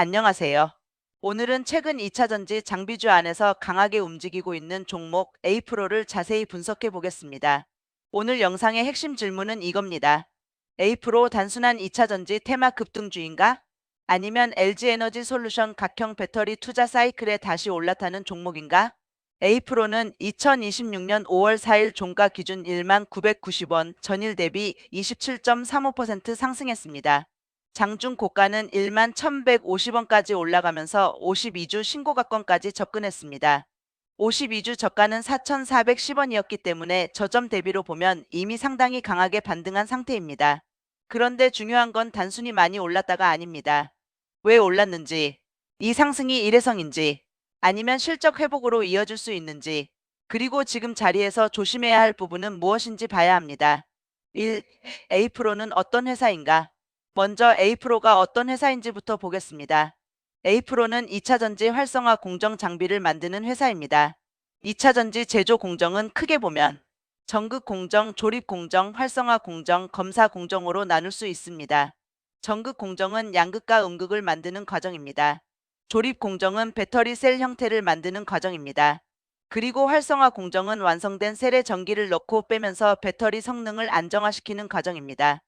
안녕하세요. 오늘은 최근 2차전지 장비주 안에서 강하게 움직이고 있는 종목 에이프로를 자세히 분석해 보겠습니다. 오늘 영상의 핵심 질문은 이겁니다. 에이프로 단순한 2차전지 테마 급등주인가? 아니면 LG에너지솔루션 각형 배터리 투자 사이클에 다시 올라타는 종목인가? 에이프로는 2026년 5월 4일 종가 기준 1990원, 전일 대비 27.35% 상승했습니다. 장중 고가는 11,150원까지 올라가면서 52주 신고가권까지 접근했습니다. 52주 저가는 4,410원이었기 때문에 저점 대비로 보면 이미 상당히 강하게 반등한 상태입니다. 그런데 중요한 건 단순히 많이 올랐다가 아닙니다. 왜 올랐는지, 이 상승이 일회성인지, 아니면 실적 회복으로 이어질 수 있는지, 그리고 지금 자리에서 조심해야 할 부분은 무엇인지 봐야 합니다. 1. 에이프로는 어떤 회사인가? 먼저 에이프로가 어떤 회사인지부터 보겠습니다. 에이프로는 2차전지 활성화 공정 장비를 만드는 회사입니다. 2차전지 제조 공정은 크게 보면 전극 공정, 조립 공정, 활성화 공정, 검사 공정으로 나눌 수 있습니다. 전극 공정은 양극과 음극을 만드는 과정입니다. 조립 공정은 배터리 셀 형태를 만드는 과정입니다. 그리고 활성화 공정은 완성된 셀에 전기를 넣고 빼면서 배터리 성능을 안정화시키는 과정입니다.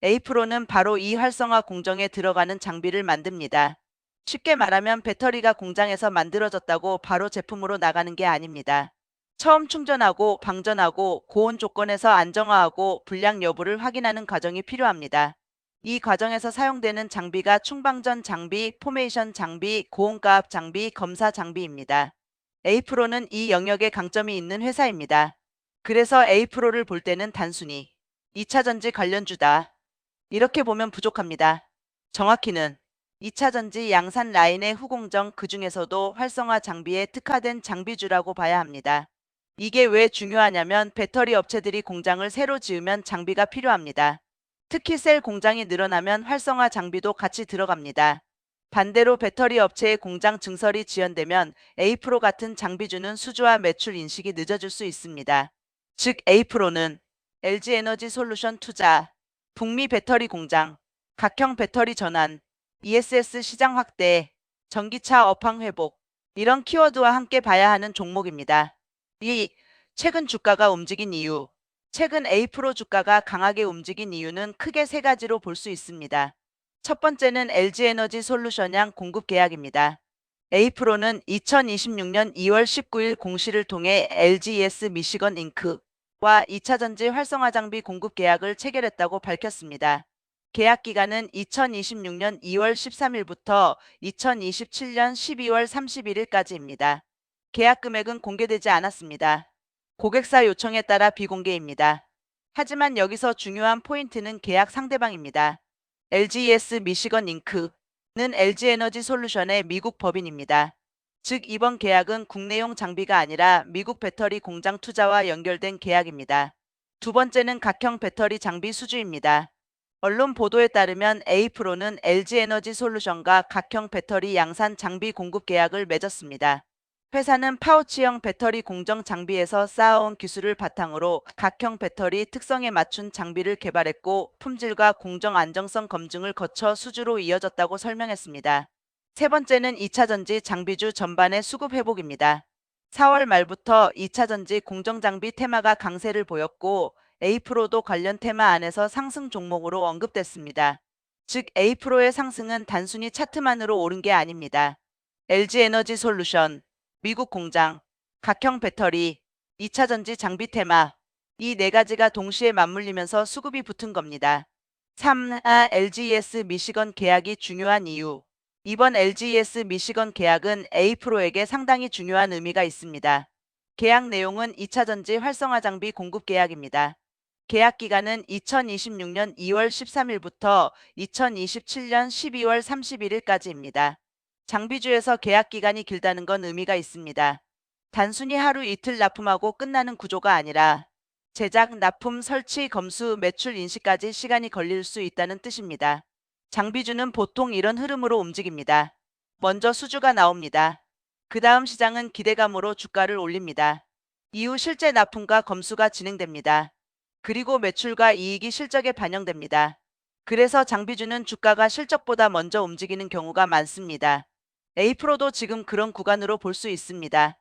에이프로는 바로 이 활성화 공정에 들어가는 장비를 만듭니다. 쉽게 말하면 배터리가 공장에서 만들어졌다고 바로 제품으로 나가는 게 아닙니다. 처음 충전하고 방전하고 고온 조건에서 안정화하고 불량 여부를 확인하는 과정이 필요합니다. 이 과정에서 사용되는 장비가 충방전 장비, 포메이션 장비, 고온가압 장비, 검사 장비입니다. 에이프로는 이 영역에 강점이 있는 회사입니다. 그래서 에이프로를 볼 때는 단순히 2차전지 관련주다, 이렇게 보면 부족합니다. 정확히는 2차전지 양산 라인의 후공정, 그중에서도 활성화 장비에 특화된 장비주라고 봐야 합니다. 이게 왜 중요하냐면 배터리 업체들이 공장을 새로 지으면 장비가 필요합니다. 특히 셀 공장이 늘어나면 활성화 장비도 같이 들어갑니다. 반대로 배터리 업체의 공장 증설이 지연되면 에이프로 같은 장비주는 수주와 매출 인식이 늦어질 수 있습니다. 즉 에이프로는 LG에너지솔루션 투자, 북미 배터리 공장, 각형 배터리 전환, ESS 시장 확대, 전기차 업황 회복, 이런 키워드와 함께 봐야 하는 종목입니다. 최근 주가가 움직인 이유. 최근 에이프로 주가가 강하게 움직인 이유는 크게 세 가지로 볼 수 있습니다. 첫 번째는 LG에너지솔루션양 공급 계약입니다. 에이프로는 2026년 2월 19일 공시를 통해 LGES 미시건 잉크와 2차전지 활성화 장비 공급 계약을 체결했다고 밝혔습니다. 계약 기간은 2026년 2월 13일부터 2027년 12월 31일까지입니다. 계약 금액은 공개되지 않았습니다. 고객사 요청에 따라 비공개입니다. 하지만 여기서 중요한 포인트는 계약 상대방입니다. LGES 미시건 잉크는 LG에너지솔루션의 미국 법인입니다. 즉 이번 계약은 국내용 장비가 아니라 미국 배터리 공장 투자와 연결된 계약입니다. 두 번째는 각형 배터리 장비 수주입니다. 언론 보도에 따르면 에이프로는 LG에너지솔루션과 각형 배터리 양산 장비 공급 계약을 맺었습니다. 회사는 파우치형 배터리 공정 장비에서 쌓아온 기술을 바탕으로 각형 배터리 특성에 맞춘 장비를 개발했고 품질과 공정 안정성 검증을 거쳐 수주로 이어졌다고 설명했습니다. 세 번째는 2차전지 장비주 전반의 수급 회복입니다. 4월 말부터 2차전지 공정장비 테마가 강세를 보였고 에이프로도 관련 테마 안에서 상승 종목으로 언급됐습니다. 즉 에이프로의 상승은 단순히 차트만으로 오른 게 아닙니다. LG에너지솔루션, 미국 공장, 각형 배터리, 2차전지 장비 테마, 이 네 가지가 동시에 맞물리면서 수급이 붙은 겁니다. 3. LGES 미시건 계약이 중요한 이유. 이번 LGES 미시건 계약은 에이프로에게 상당히 중요한 의미가 있습니다. 계약 내용은 2차전지 활성화 장비 공급 계약입니다. 계약 기간은 2026년 2월 13일부터 2027년 12월 31일까지입니다. 장비주에서 계약 기간이 길다는 건 의미가 있습니다. 단순히 하루 이틀 납품하고 끝나는 구조가 아니라 제작, 납품, 설치, 검수, 매출 인식까지 시간이 걸릴 수 있다는 뜻입니다. 장비주는 보통 이런 흐름으로 움직입니다. 먼저 수주가 나옵니다. 그 다음 시장은 기대감으로 주가를 올립니다. 이후 실제 납품과 검수가 진행됩니다. 그리고 매출과 이익이 실적에 반영됩니다. 그래서 장비주는 주가가 실적보다 먼저 움직이는 경우가 많습니다. A프로도 지금 그런 구간으로 볼 수 있습니다.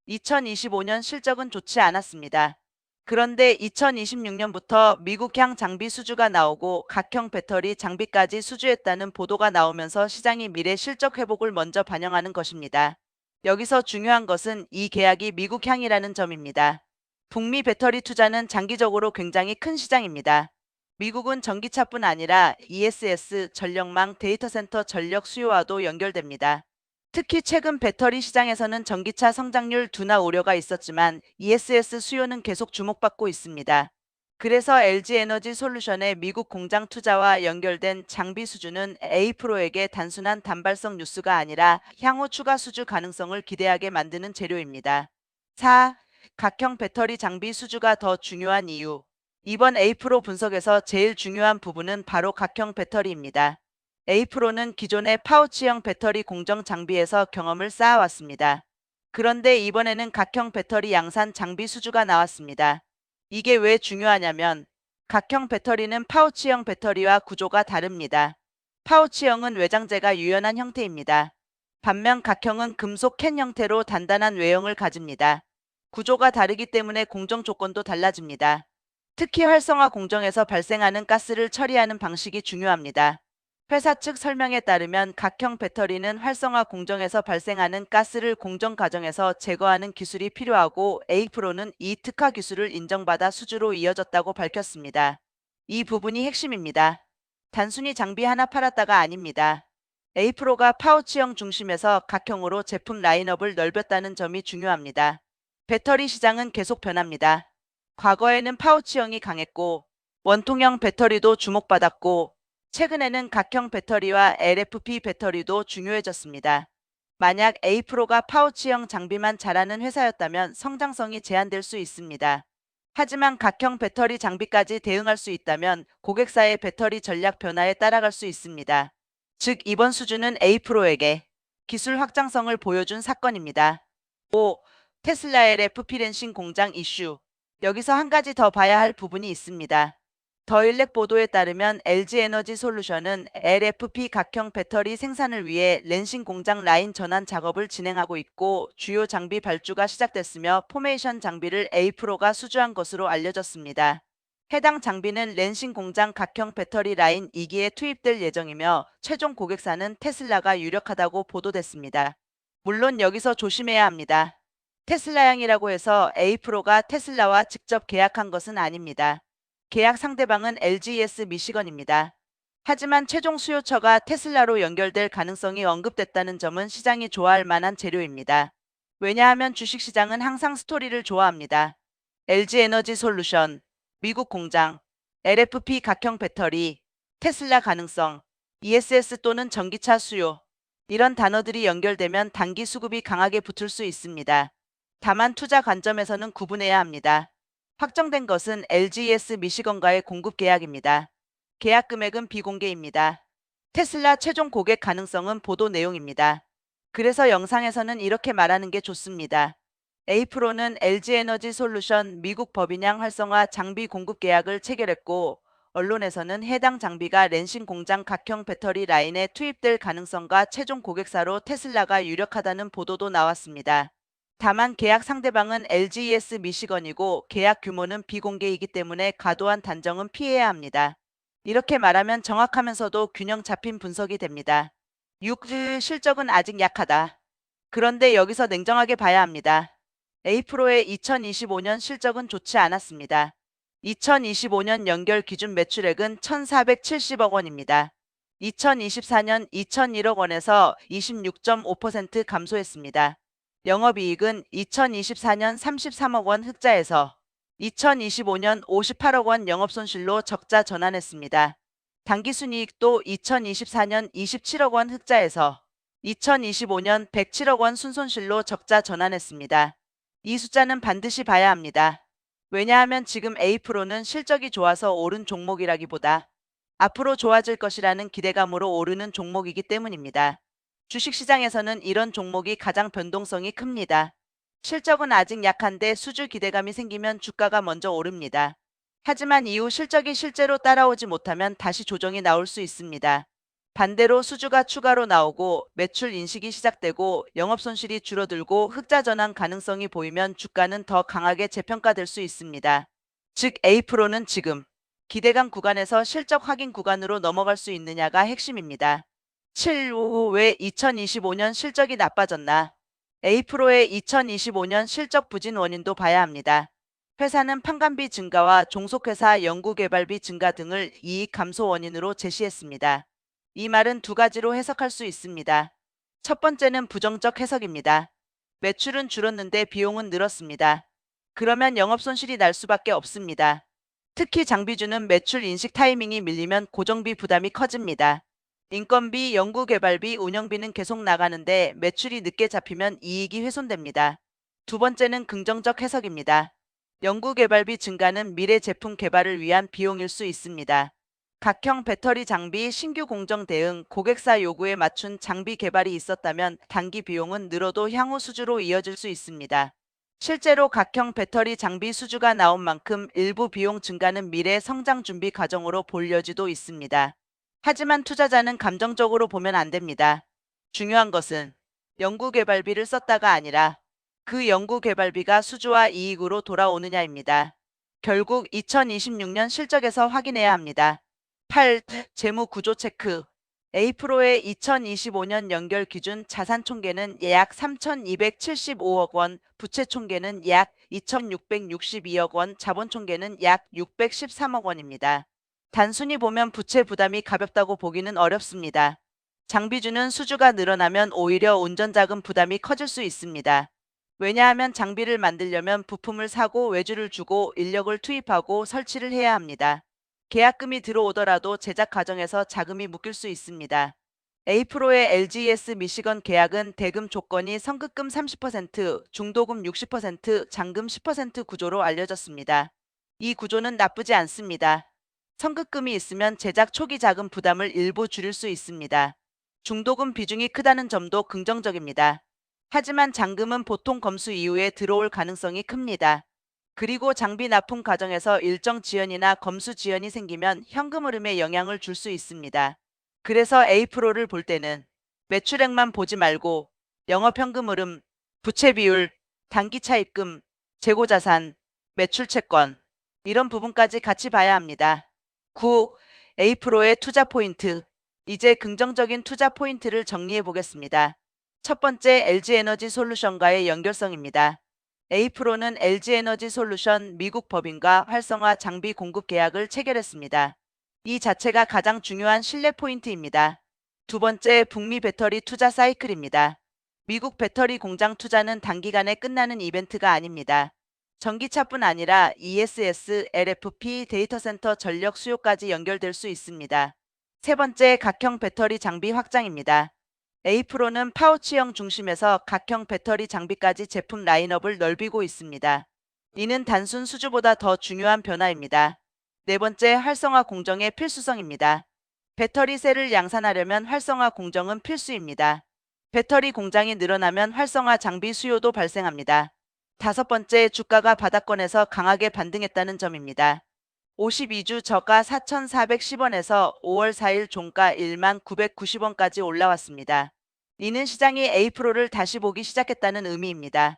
2025년 실적은 좋지 않았습니다. 그런데 2026년부터 미국향 장비 수주가 나오고 각형 배터리 장비까지 수주했다는 보도가 나오면서 시장이 미래 실적 회복을 먼저 반영하는 것입니다. 여기서 중요한 것은 이 계약이 미국향이라는 점입니다. 북미 배터리 투자는 장기적으로 굉장히 큰 시장입니다. 미국은 전기차뿐 아니라 ESS, 전력망, 데이터 센터 전력 수요와도 연결됩니다. 특히 최근 배터리 시장에서는 전기차 성장률 둔화 우려가 있었지만 ESS 수요는 계속 주목받고 있습니다. 그래서 LG에너지 솔루션의 미국 공장 투자와 연결된 장비 수주는 A프로에게 단순한 단발성 뉴스가 아니라 향후 추가 수주 가능성을 기대하게 만드는 재료입니다. 4. 각형 배터리 장비 수주가 더 중요한 이유. 이번 A프로 분석에서 제일 중요한 부분은 바로 각형 배터리입니다. A프로는 기존의 파우치형 배터리 공정 장비에서 경험을 쌓아왔습니다. 그런데 이번에는 각형 배터리 양산 장비 수주가 나왔습니다. 이게 왜 중요하냐면 각형 배터리는 파우치형 배터리와 구조가 다릅니다. 파우치형은 외장재가 유연한 형태입니다. 반면 각형은 금속 캔 형태로 단단한 외형을 가집니다. 구조가 다르기 때문에 공정 조건도 달라집니다. 특히 활성화 공정에서 발생하는 가스를 처리하는 방식이 중요합니다. 회사 측 설명에 따르면 각형 배터리는 활성화 공정에서 발생하는 가스를 공정 과정에서 제거하는 기술이 필요하고 A프로는 이 특화 기술을 인정받아 수주로 이어졌다고 밝혔습니다. 이 부분이 핵심입니다. 단순히 장비 하나 팔았다가 아닙니다. A프로가 파우치형 중심에서 각형으로 제품 라인업을 넓혔다는 점이 중요합니다. 배터리 시장은 계속 변합니다. 과거에는 파우치형이 강했고 원통형 배터리도 주목받았고 최근에는 각형 배터리와 LFP 배터리도 중요해졌습니다. 만약 A프로가 파우치형 장비만 잘하는 회사였다면 성장성이 제한될 수 있습니다. 하지만 각형 배터리 장비까지 대응할 수 있다면 고객사의 배터리 전략 변화에 따라갈 수 있습니다. 즉 이번 수준은 A프로에게 기술 확장성을 보여준 사건입니다. 5. 테슬라 LFP 렌싱 공장 이슈. 여기서 한 가지 더 봐야 할 부분이 있습니다. 더일렉 보도에 따르면 LG에너지 솔루션은 LFP 각형 배터리 생산을 위해 렌싱 공장 라인 전환 작업을 진행하고 있고 주요 장비 발주가 시작됐으며 포메이션 장비를 A프로가 수주한 것으로 알려졌습니다. 해당 장비는 렌싱 공장 각형 배터리 라인 2기에 투입될 예정이며 최종 고객사는 테슬라가 유력하다고 보도됐습니다. 물론 여기서 조심해야 합니다. 테슬라향이라고 해서 A프로가 테슬라와 직접 계약한 것은 아닙니다. 계약 상대방은 LGES 미시건입니다. 하지만 최종 수요처가 테슬라로 연결될 가능성이 언급됐다는 점은 시장이 좋아할 만한 재료입니다. 왜냐하면 주식시장은 항상 스토리를 좋아합니다. LG에너지 솔루션, 미국 공장, LFP 각형 배터리, 테슬라 가능성, ESS 또는 전기차 수요. 이런 단어들이 연결되면 단기 수급이 강하게 붙을 수 있습니다. 다만 투자 관점에서는 구분해야 합니다. 확정된 것은 LGES 미시건과의 공급 계약입니다. 계약 금액은 비공개입니다. 테슬라 최종 고객 가능성은 보도 내용입니다. 그래서 영상에서는 이렇게 말하는 게 좋습니다. A프로는 LG에너지 솔루션 미국 법인양 활성화 장비 공급 계약을 체결했고 언론에서는 해당 장비가 렌싱 공장 각형 배터리 라인에 투입될 가능성과 최종 고객사로 테슬라가 유력하다는 보도도 나왔습니다. 다만 계약 상대방은 LGES 미시건이고 계약 규모는 비공개이기 때문에 과도한 단정은 피해야 합니다. 이렇게 말하면 정확하면서도 균형 잡힌 분석이 됩니다. 6. 실적은 아직 약하다. 그런데 여기서 냉정하게 봐야 합니다. A프로의 2025년 실적은 좋지 않았습니다. 2025년 연결 기준 매출액은 1,470억 원입니다. 2024년 2,001억 원에서 26.5% 감소했습니다. 영업이익은 2024년 33억 원 흑자에서 2025년 58억 원 영업손실로 적자 전환했습니다. 당기순이익도 2024년 27억 원 흑자에서 2025년 107억 원 순손실로 적자 전환했습니다. 이 숫자는 반드시 봐야 합니다. 왜냐하면 지금 A프로는 실적이 좋아서 오른 종목이라기보다 앞으로 좋아질 것이라는 기대감으로 오르는 종목이기 때문입니다. 주식시장에서는 이런 종목이 가장 변동성이 큽니다. 실적은 아직 약한데 수주 기대감이 생기면 주가가 먼저 오릅니다. 하지만 이후 실적이 실제로 따라오지 못하면 다시 조정이 나올 수 있습니다. 반대로 수주가 추가로 나오고 매출 인식이 시작되고 영업 손실이 줄어들고 흑자 전환 가능성이 보이면 주가는 더 강하게 재평가될 수 있습니다. 즉 A프로는 지금 기대감 구간에서 실적 확인 구간으로 넘어갈 수 있느냐가 핵심입니다. 7. 왜 2025년 실적이 나빠졌나? A프로의 2025년 실적 부진 원인도 봐야 합니다. 회사는 판관비 증가와 종속회사 연구개발비 증가 등을 이익 감소 원인으로 제시했습니다. 이 말은 두 가지로 해석할 수 있습니다. 첫 번째는 부정적 해석입니다. 매출은 줄었는데 비용은 늘었습니다. 그러면 영업 손실이 날 수밖에 없습니다. 특히 장비주는 매출 인식 타이밍이 밀리면 고정비 부담이 커집니다. 인건비, 연구개발비, 운영비는 계속 나가는데 매출이 늦게 잡히면 이익이 훼손됩니다. 두 번째는 긍정적 해석입니다. 연구개발비 증가는 미래 제품 개발을 위한 비용일 수 있습니다. 각형 배터리 장비 신규 공정 대응, 고객사 요구에 맞춘 장비 개발이 있었다면 단기 비용은 늘어도 향후 수주로 이어질 수 있습니다. 실제로 각형 배터리 장비 수주가 나온 만큼 일부 비용 증가는 미래 성장 준비 과정으로 볼 여지도 있습니다. 하지만 투자자는 감정적으로 보면 안 됩니다. 중요한 것은 연구개발비를 썼다가 아니라 그 연구개발비가 수주와 이익으로 돌아오느냐입니다. 결국 2026년 실적에서 확인해야 합니다. 8. 재무 구조 체크. A프로의 2025년 연결 기준 자산 총계는 약 3,275억 원, 부채 총계는 약 2,662억 원, 자본 총계는 약 613억 원입니다. 단순히 보면 부채 부담이 가볍다고 보기는 어렵습니다. 장비주는 수주가 늘어나면 오히려 운전자금 부담이 커질 수 있습니다. 왜냐하면 장비를 만들려면 부품을 사고 외주를 주고 인력을 투입하고 설치를 해야 합니다. 계약금이 들어오더라도 제작 과정에서 자금이 묶일 수 있습니다. A프로의 LGES 미시건 계약은 대금 조건이 선급금 30%, 중도금 60%, 잔금 10% 구조로 알려졌습니다. 이 구조는 나쁘지 않습니다. 선급금이 있으면 제작 초기 자금 부담을 일부 줄일 수 있습니다. 중도금 비중이 크다는 점도 긍정적입니다. 하지만 잔금은 보통 검수 이후에 들어올 가능성이 큽니다. 그리고 장비 납품 과정에서 일정 지연이나 검수 지연이 생기면 현금 흐름에 영향을 줄 수 있습니다. 그래서 A프로를 볼 때는 매출액만 보지 말고 영업현금 흐름, 부채 비율, 단기 차입금, 재고자산, 매출 채권 이런 부분까지 같이 봐야 합니다. 9. A프로의 투자 포인트. 이제 긍정적인 투자 포인트를 정리해 보겠습니다. 첫 번째 LG에너지 솔루션과의 연결성입니다. A프로는 LG에너지 솔루션 미국 법인과 활성화 장비 공급 계약을 체결했습니다. 이 자체가 가장 중요한 신뢰 포인트입니다. 두 번째 북미 배터리 투자 사이클입니다. 미국 배터리 공장 투자는 단기간에 끝나는 이벤트가 아닙니다. 전기차뿐 아니라 ESS, LFP, 데이터 센터 전력 수요까지 연결될 수 있습니다. 세 번째 각형 배터리 장비 확장입니다. A프로는 파우치형 중심에서 각형 배터리 장비까지 제품 라인업을 넓히고 있습니다. 이는 단순 수주보다 더 중요한 변화입니다. 네 번째, 활성화 공정의 필수성입니다. 배터리 셀을 양산하려면 활성화 공정은 필수입니다. 배터리 공장이 늘어나면 활성화 장비 수요도 발생합니다. 다섯 번째, 주가가 바닥권에서 강하게 반등했다는 점입니다. 52주 저가 4,410원에서 5월 4일 종가 1990원까지 올라왔습니다. 이는 시장이 A프로를 다시 보기 시작했다는 의미입니다.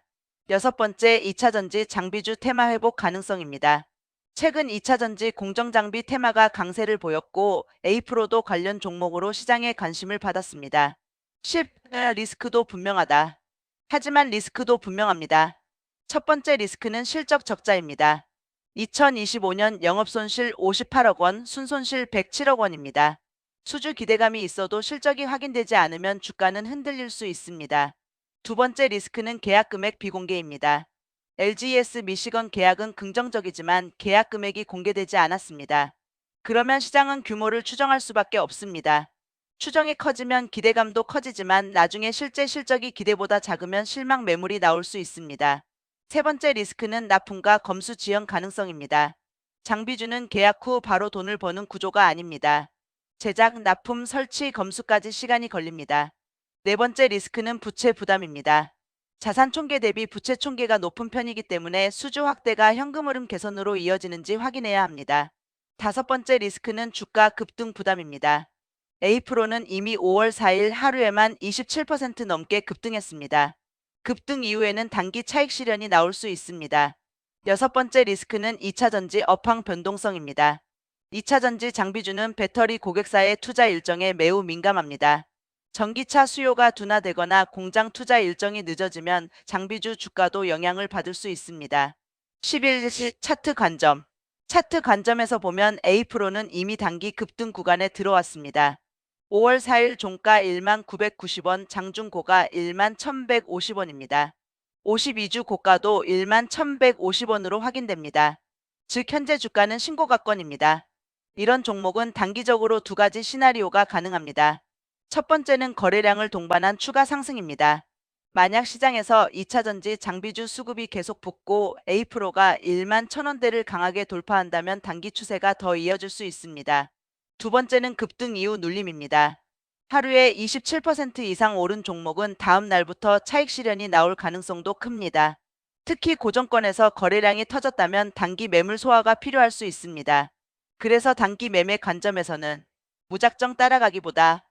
여섯 번째, 2차전지 장비주 테마 회복 가능성입니다. 최근 2차전지 공정장비 테마가 강세를 보였고 A프로도 관련 종목으로 시장의 관심을 받았습니다. 10. 리스크도 분명하다. 하지만 리스크도 분명합니다. 첫 번째 리스크는 실적 적자입니다. 2025년 영업손실 58억 원, 순손실 107억 원입니다. 수주 기대감이 있어도 실적이 확인되지 않으면 주가는 흔들릴 수 있습니다. 두 번째 리스크는 계약 금액 비공개입니다. LGES 미시건 계약은 긍정적이지만 계약 금액이 공개되지 않았습니다. 그러면 시장은 규모를 추정할 수밖에 없습니다. 추정이 커지면 기대감도 커지지만 나중에 실제 실적이 기대보다 작으면 실망 매물이 나올 수 있습니다. 세 번째 리스크는 납품과 검수 지연 가능성입니다. 장비주는 계약 후 바로 돈을 버는 구조가 아닙니다. 제작, 납품, 설치, 검수까지 시간이 걸립니다. 네 번째 리스크는 부채 부담입니다. 자산 총계 대비 부채 총계가 높은 편이기 때문에 수주 확대가 현금 흐름 개선으로 이어지는지 확인해야 합니다. 다섯 번째 리스크는 주가 급등 부담입니다. A프로는 이미 5월 4일 하루에만 27% 넘게 급등했습니다. 급등 이후에는 단기 차익 실현이 나올 수 있습니다. 여섯 번째 리스크는 2차전지 업황 변동성입니다. 2차전지 장비주는 배터리 고객사의 투자 일정에 매우 민감합니다. 전기차 수요가 둔화되거나 공장 투자 일정이 늦어지면 장비주 주가도 영향을 받을 수 있습니다. 11일 차트 관점. 차트 관점에서 보면 A프로는 이미 단기 급등 구간에 들어왔습니다. 5월 4일 종가 11,990원, 장중고가 11,150원입니다. 52주 고가도 11,150원으로 확인됩니다. 즉 현재 주가는 신고가권입니다. 이런 종목은 단기적으로 두 가지 시나리오가 가능합니다. 첫 번째는 거래량을 동반한 추가 상승입니다. 만약 시장에서 2차전지 장비주 수급이 계속 붙고 A프로가 11,000원대를 강하게 돌파한다면 단기 추세가 더 이어질 수 있습니다. 두 번째는 급등 이후 눌림입니다. 하루에 27% 이상 오른 종목은 다음 날부터 차익 실현이 나올 가능성도 큽니다. 특히 고정권에서 거래량이 터졌다면 단기 매물 소화가 필요할 수 있습니다. 그래서 단기 매매 관점에서는 무작정 따라가기보다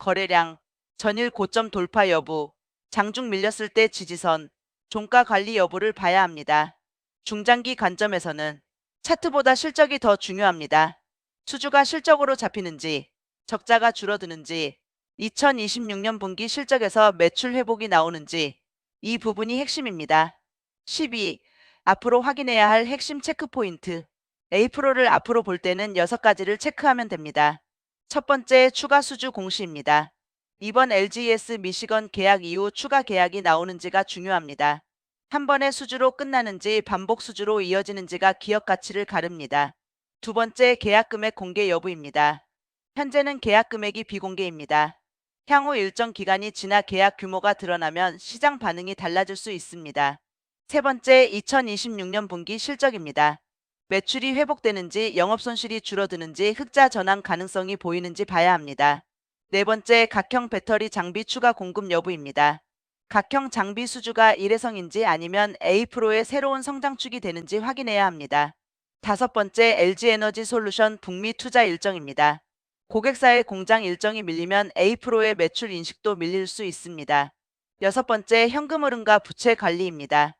거래량, 전일 고점 돌파 여부, 장중 밀렸을 때 지지선, 종가 관리 여부를 봐야 합니다. 중장기 관점에서는 차트보다 실적이 더 중요합니다. 수주가 실적으로 잡히는지, 적자가 줄어드는지, 2026년 분기 실적에서 매출 회복이 나오는지 이 부분이 핵심입니다. 12. 앞으로 확인해야 할 핵심 체크 포인트. A프로를 앞으로 볼 때는 6가지를 체크하면 됩니다. 첫 번째, 추가 수주 공시입니다. 이번 LGES 미시건 계약 이후 추가 계약이 나오는지가 중요합니다. 한 번의 수주로 끝나는지 반복 수주로 이어지는지가 기업 가치를 가릅니다. 두 번째, 계약 금액 공개 여부입니다. 현재는 계약 금액이 비공개입니다. 향후 일정 기간이 지나 계약 규모가 드러나면 시장 반응이 달라질 수 있습니다. 세 번째, 2026년 분기 실적입니다. 매출이 회복되는지 영업손실이 줄어드는지 흑자 전환 가능성이 보이는지 봐야 합니다. 네 번째, 각형 배터리 장비 추가 공급 여부입니다. 각형 장비 수주가 일회성인지 아니면 A프로의 새로운 성장축이 되는지 확인해야 합니다. 다섯 번째, LG에너지솔루션 북미 투자 일정입니다. 고객사의 공장 일정이 밀리면 A프로의 매출 인식도 밀릴 수 있습니다. 여섯 번째, 현금 흐름과 부채 관리입니다.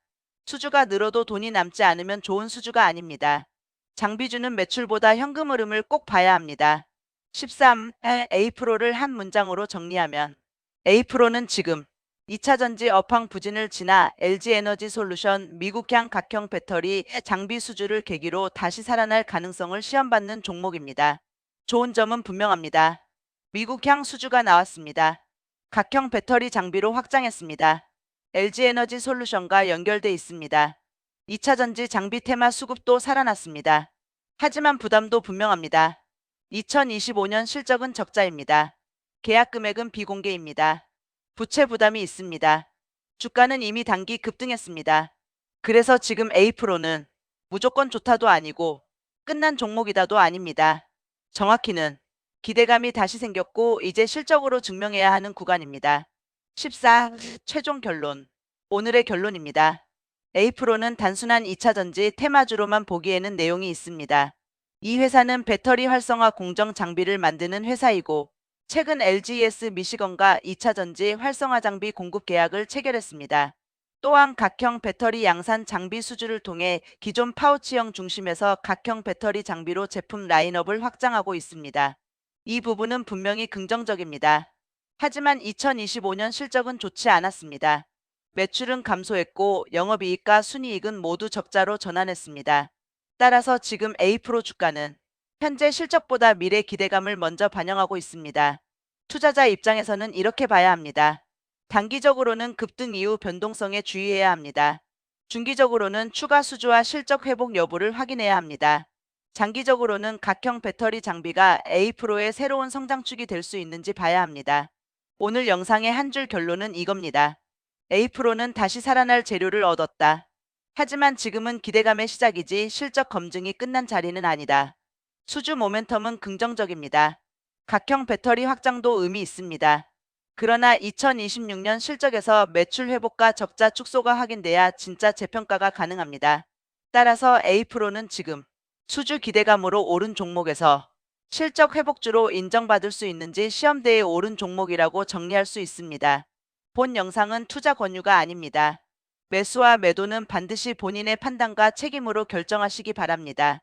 수주가 늘어도 돈이 남지 않으면 좋은 수주가 아닙니다. 장비주는 매출보다 현금 흐름을 꼭 봐야 합니다. 13. A프로를 한 문장으로 정리하면 A프로는 지금 2차전지 업황 부진을 지나 LG에너지솔루션 미국향 각형 배터리 장비 수주를 계기로 다시 살아날 가능성을 시험받는 종목입니다. 좋은 점은 분명합니다. 미국향 수주가 나왔습니다. 각형 배터리 장비로 확장했습니다. LG에너지솔루션과 연결돼 있습니다. 2차전지 장비 테마 수급도 살아났습니다. 하지만 부담도 분명합니다. 2025년 실적은 적자입니다. 계약 금액은 비공개입니다. 부채 부담이 있습니다. 주가는 이미 단기 급등했습니다. 그래서 지금 A프로는 무조건 좋다도 아니고 끝난 종목이다도 아닙니다. 정확히는 기대감이 다시 생겼고 이제 실적으로 증명해야 하는 구간입니다. 14. 최종 결론. 오늘의 결론입니다. A프로는 단순한 2차전지 테마주로만 보기에는 내용이 있습니다. 이 회사는 배터리 활성화 공정 장비를 만드는 회사이고 최근 LGES 미시건과 2차전지 활성화 장비 공급 계약을 체결했습니다. 또한 각형 배터리 양산 장비 수주를 통해 기존 파우치형 중심에서 각형 배터리 장비로 제품 라인업을 확장하고 있습니다. 이 부분은 분명히 긍정적입니다. 하지만 2025년 실적은 좋지 않았습니다. 매출은 감소했고 영업이익과 순이익은 모두 적자로 전환했습니다. 따라서 지금 A프로 주가는 현재 실적보다 미래 기대감을 먼저 반영하고 있습니다. 투자자 입장에서는 이렇게 봐야 합니다. 단기적으로는 급등 이후 변동성에 주의해야 합니다. 중기적으로는 추가 수주와 실적 회복 여부를 확인해야 합니다. 장기적으로는 각형 배터리 장비가 A프로의 새로운 성장축이 될 수 있는지 봐야 합니다. 오늘 영상의 한 줄 결론은 이겁니다. A프로는 다시 살아날 재료를 얻었다. 하지만 지금은 기대감의 시작이지 실적 검증이 끝난 자리는 아니다. 수주 모멘텀은 긍정적입니다. 각형 배터리 확장도 의미 있습니다. 그러나 2026년 실적에서 매출 회복과 적자 축소가 확인돼야 진짜 재평가가 가능합니다. 따라서 A프로는 지금 수주 기대감으로 오른 종목에서 실적 회복주로 인정받을 수 있는지 시험대에 오른 종목이라고 정리할 수 있습니다. 본 영상은 투자 권유가 아닙니다. 매수와 매도는 반드시 본인의 판단과 책임으로 결정하시기 바랍니다.